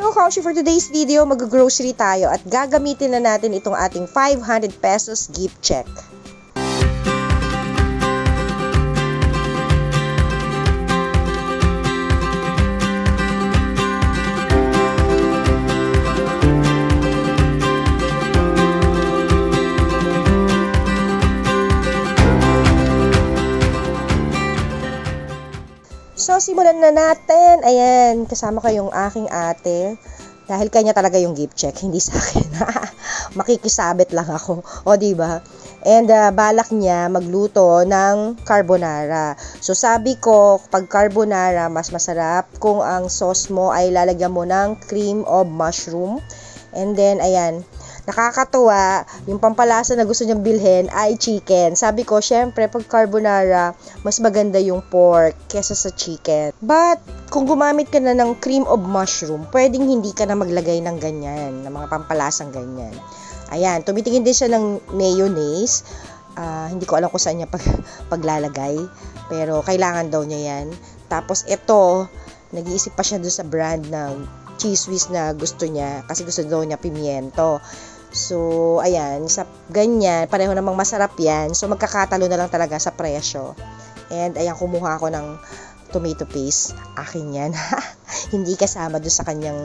mga kaushi, for today's video, mag-grocery tayo at gagamitin na natin itong ating 500 pesos gift check. So, simulan na natin. Ayan, kasama ko yung aking ate. Dahil kanya talaga yung gift check, hindi sa akin. Makikisabit lang ako. O, diba? And balak niya magluto ng carbonara. So, sabi ko, pag carbonara, mas masarap kung ang sauce mo ay lalagyan mo ng cream of mushroom. And then, ayan, nakakatuwa, yung pampalasa na gusto niyang bilhin ay chicken. Sabi ko, syempre, pag carbonara, mas maganda yung pork kesa sa chicken. But, kung gumamit ka na ng cream of mushroom, pwedeng hindi ka na maglagay ng ganyan, ng mga pampalasang ganyan. Ayan, tumitingin din siya ng mayonnaise. Hindi ko alam kung saan niya paglalagay, pero kailangan daw niya yan. Tapos, ito, nag-iisip pa siya doon sa brand ng cheese whiz na gusto niya, kasi gusto daw niya pimiento. So, ayan, sa ganyan, pareho namang masarap yan. So, magkakatalo na lang talaga sa presyo. And, ayan, kumuha ako ng tomato paste. Akin yan. Hindi kasama doon sa kanyang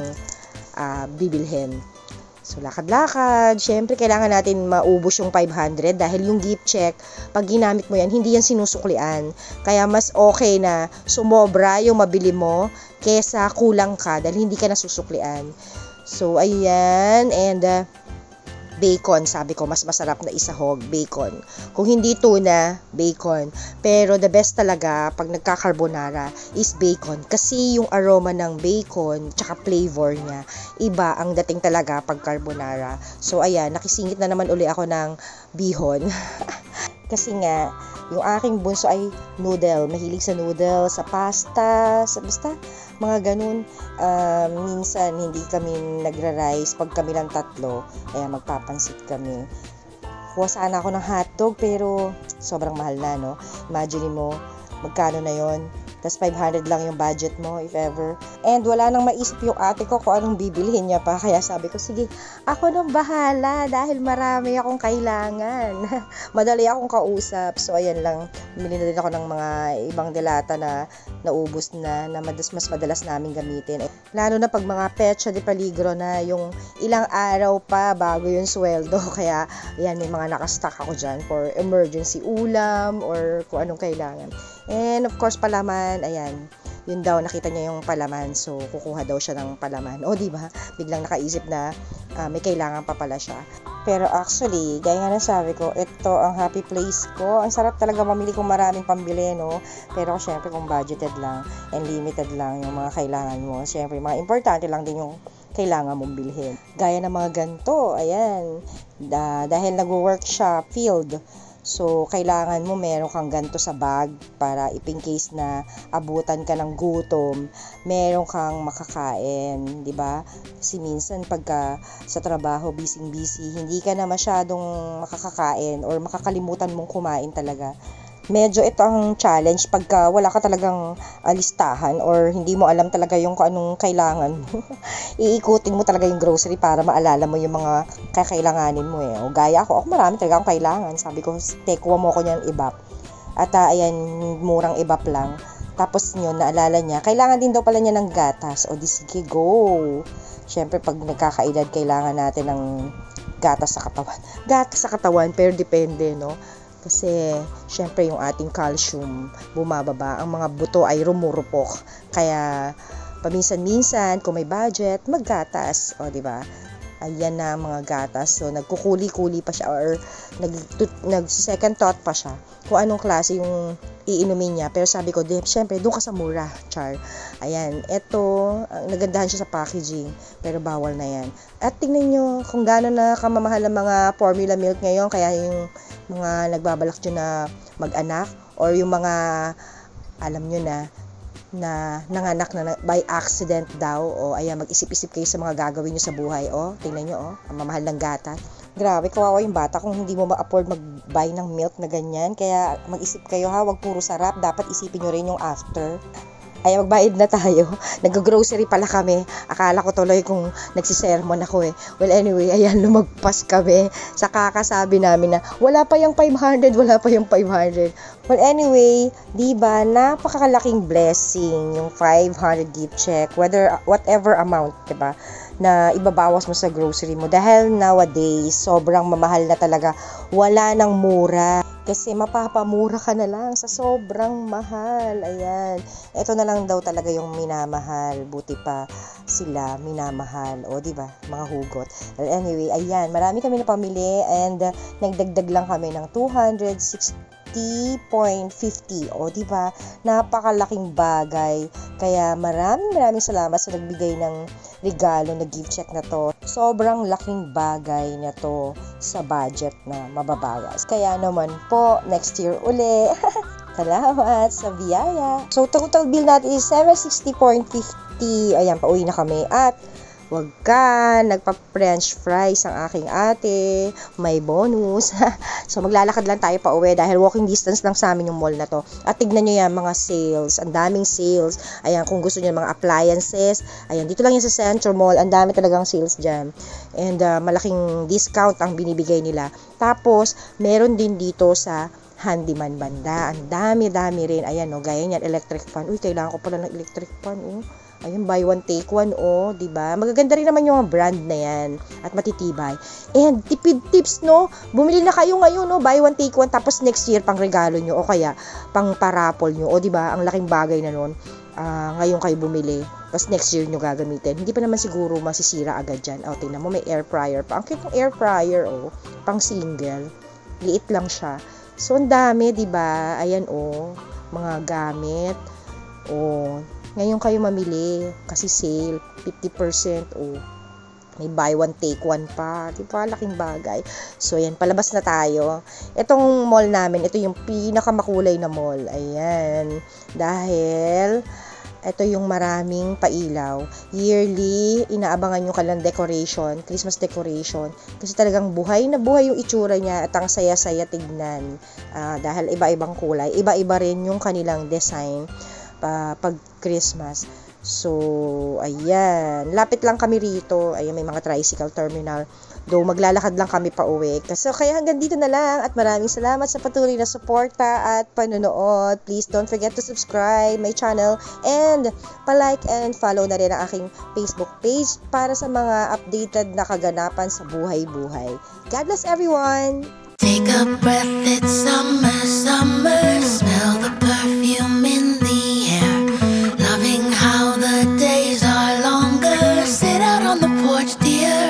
bibilhin. So, lakad-lakad. Siyempre, kailangan natin maubos yung 500 dahil yung gift check, pag ginamit mo yan, hindi yan sinusuklian. Kaya, mas okay na sumobra yung mabili mo kesa kulang ka dahil hindi ka nasusuklian. So, ayan. And, bacon, sabi ko, mas masarap na isahog, bacon. Kung hindi tuna, bacon. Pero the best talaga, pag nagka-carbonara, is bacon. Kasi yung aroma ng bacon, tsaka flavor niya, iba ang dating talaga pag carbonara. So, ayan, nakisingit na naman uli ako ng bihon. Kasi nga, yung aking bunso ay noodle. Mahilig sa noodle, sa pasta, sa basta, mga ganun. Minsan, hindi kami nagra-rice pag kami lang tatlo. Kaya magpapansit kami. Kuha sana ako ng hotdog, pero sobrang mahal na, no? Imagine mo, magkano na yon. Tapos 500 lang yung budget mo, if ever. And wala nang maisip yung ate ko kung anong bibilhin niya pa. Kaya sabi ko, sige, ako nang bahala dahil marami akong kailangan. Madali akong kausap. So, ayan lang. Bumili na din ako ng mga ibang delata na naubos na mas madalas namin gamitin. Lalo na pag mga petsa de peligro na yung ilang araw pa bago yung sweldo. Kaya, ayan, may mga nakastock ako dyan for emergency ulam or kung anong kailangan. And of course, palaman, ayan, yun daw, nakita niya yung palaman, so kukuha daw siya ng palaman. O, diba? Biglang nakaisip na may kailangan pa pala siya. Pero actually, gaya nga na sabi ko, ito ang happy place ko. Ang sarap talaga mamili kung maraming pambili, no? Pero syempre, kung budgeted lang and limited lang yung mga kailangan mo, syempre, mga importante lang din yung kailangan mong bilhin. Gaya ng mga ganito, ayan, dahil nag-work siya field. So, kailangan mo meron kang ganito sa bag para in case na abutan ka ng gutom, meron kang makakain, di ba? Kasi minsan pagka sa trabaho, busy, hindi ka na masyadong makakakain or makakalimutan mong kumain talaga. Medyo ito ang challenge pagka wala ka talagang listahan or hindi mo alam talaga yung kung anong kailangan mo. Iikutin mo talaga yung grocery para maalala mo yung mga kakailanganin mo eh. O gaya ako marami talaga akong kailangan. Sabi ko, kuha mo ko niyan ibap. At ayan, murang ibap lang. Tapos yun, naalala niya, kailangan din daw pala niya ng gatas. O di sige, go! Siyempre, pag nagkakaedad, kailangan natin ng gatas sa katawan. Gatas sa katawan, pero depende, no? Kasi, syempre, yung ating calcium bumababa. Ang mga buto ay rumurupok. Kaya, paminsan-minsan, kung may budget, maggatas. O, diba? Ayan na mga gatas. So, nagkukuli-kuli pa siya or nag-second thought pa siya kung anong klase yung iinumin niya. Pero sabi ko, syempre, doon ka sa mura, char. Ayan, eto, nagandahan siya sa packaging. Pero bawal na yan. At tingnan nyo kung gano'n na kamamahal ang mga formula milk ngayon. Kaya yung mga nagbabalak dyan na mag-anak or yung mga, alam nyo na nanganak na by accident daw o ayan, mag-isip-isip kayo sa mga gagawin nyo sa buhay. O, tingnan nyo, ang mamahal ng gatas. Grabe, kawawa yung bata kung hindi mo ma-afford mag-buy ng milk na ganyan. Kaya mag-isip kayo ha, wag puro sarap. Dapat isipin nyo rin yung after. Ay, magbayad na tayo. Nag-grocery pala kami. Akala ko tuloy kung nagsisermon ako eh. Well, anyway, ayan, lumagpas kami. Sa kakasabi namin na, wala pa yung 500, wala pa yung 500. Well, anyway, diba, napakalaking blessing yung 500 gift check, whatever amount, diba, na ibabawas mo sa grocery mo. Dahil nowadays, sobrang mamahal na talaga. Wala nang mura. Kasi mapapamura ka na lang sa sobrang mahal. Ayan. Ito na lang daw talaga yung minamahal. Buti pa sila minamahal. O, diba? Mga hugot. Well, anyway, ayan. Marami kami na pamili and nagdagdag lang kami ng 260.50. O, diba? Napakalaking bagay. Kaya maraming salamat sa nagbigay ng regalo na gift check na to. Sobrang laking bagay na to sa budget na mababawas. Kaya naman po, next year uli. Salamat sa biyaya. So, total bill natin is 760.50. Ayan, pauwi na kami. At wag ka, nagpa-french fries ang aking ate. May bonus. So, maglalakad lang tayo pa uwi dahil walking distance lang sa amin yung mall na to. At tignan nyo yan, mga sales. Ang daming sales. Ayan, kung gusto nyo mga appliances. Ayan, dito lang yan sa Central Mall. Ang dami talagang sales dyan. And malaking discount ang binibigay nila. Tapos, meron din dito sa handyman banda. Ang dami rin. Ayan, no, gaya niyan, electric fan. Uy, kailangan ko pala ng electric fan, oh. Ayun, buy one, take one, oh, diba? Magaganda rin naman yung brand na yan at matitibay. And tipid tips, no? Bumili na kayo ngayon, no? Buy one, take one, tapos next year pang regalo nyo o kaya pang parapol nyo. O, diba? Ang laking bagay na nun. Ngayon kayo bumili. Tapos next year nyo gagamitin. Hindi pa naman siguro masisira agad dyan. O, tingnan mo, may air fryer pa. Ang cute ng air fryer, oh. Pang single. Liit lang siya. So, ang dami, diba? Ayan, oh. Mga gamit. Oh, ngayon kayo mamili kasi sale 50% o may buy one take one pa, di ba? Laking bagay. So yan, palabas na tayo. Itong mall namin, ito yung pinakamakulay na mall. Ayan, dahil ito yung maraming pailaw. Yearly, inaabangan yung kanilang decoration, Christmas decoration. Kasi talagang buhay na buhay yung itsura niya at ang saya-saya tignan. Dahil iba-ibang kulay, iba-iba rin yung kanilang design pag Christmas. So, ayan. Lapit lang kami rito. Ayan, may mga tricycle terminal. Though, maglalakad lang kami pa uwi. So, kaya hanggang dito na lang. At maraming salamat sa patuloy na suporta at panonood. Please don't forget to subscribe my channel. And, palike and follow na rin ang aking Facebook page para sa mga updated na kaganapan sa buhay-buhay. God bless everyone! Take a breath, it's summer, summer. Smell the perfume in the air. Loving how the days are longer. Sit out on the porch, dear.